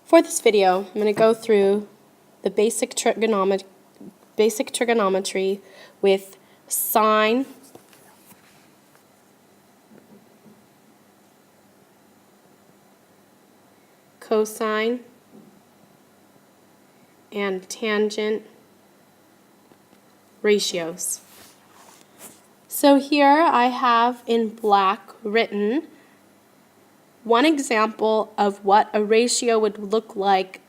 For this video, I'm going to go through the basic trigonometry with sine, cosine, and tangent ratios. So here I have in black written one example of what a ratio would look like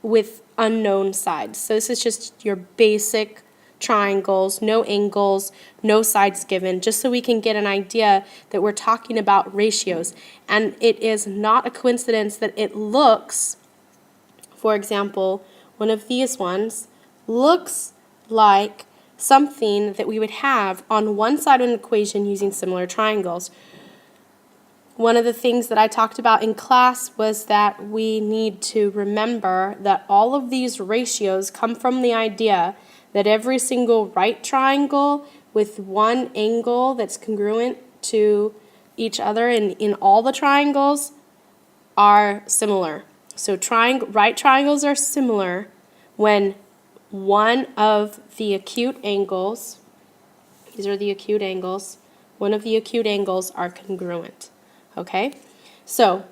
with unknown sides. So this is just your basic triangles, no angles, no sides given, just so we can get an idea that we're talking about ratios. And it is not a coincidence that it looks, for example, one of these ones looks like something that we would have on one side of an equation using similar triangles. One of the things that I talked about in class was that we need to remember that all of these ratios come from the idea that every single right triangle with one angle that's congruent to each other in all the triangles are similar. So right triangles are similar when one of the acute angles, these are the acute angles, one of the acute angles are congruent. Okay, so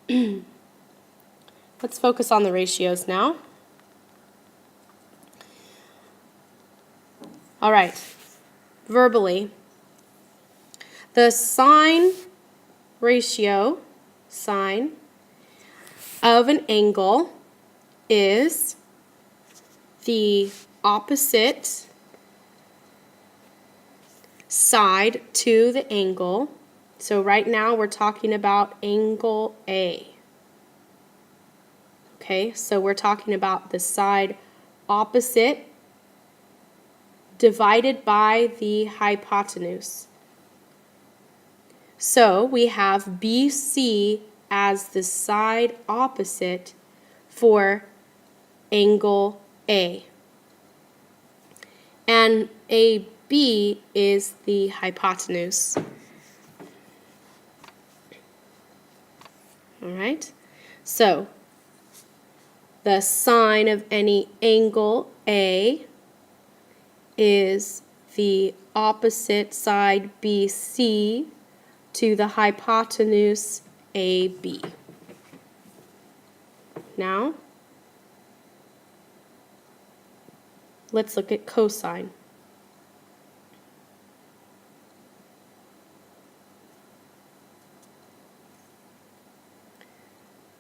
let's focus on the ratios now. All right, verbally, the sine ratio, sine of an angle is the opposite side to the angle. So right now we're talking about angle A. Okay, so we're talking about the side opposite divided by the hypotenuse. So we have BC as the side opposite for angle A. And AB is the hypotenuse. All right, so the sine of any angle A is the opposite side BC to the hypotenuse AB. Now, let's look at cosine.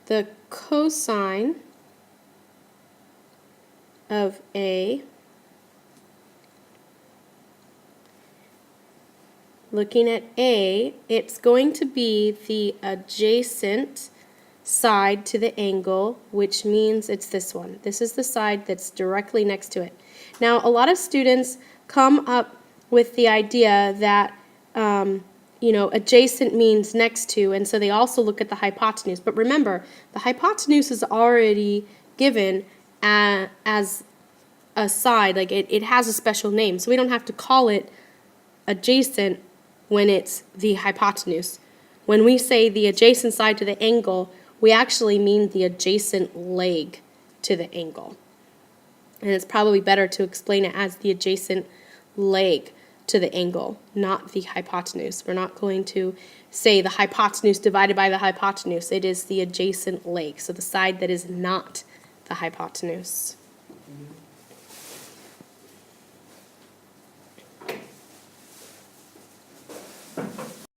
The cosine of A, looking at A, it's going to be the adjacent side to the angle, which means it's this one. This is the side that's directly next to it. Now, a lot of students come up with the idea that adjacent means next to, and so they also look at the hypotenuse. But remember, the hypotenuse is already given as a side, like it has a special name, so we don't have to call it adjacent when it's the hypotenuse. When we say the adjacent side to the angle, we actually mean the adjacent leg to the angle. And it's probably better to explain it as the adjacent leg to the angle, not the hypotenuse. We're not going to say the hypotenuse divided by the hypotenuse. It is the adjacent leg, so the side that is not the hypotenuse.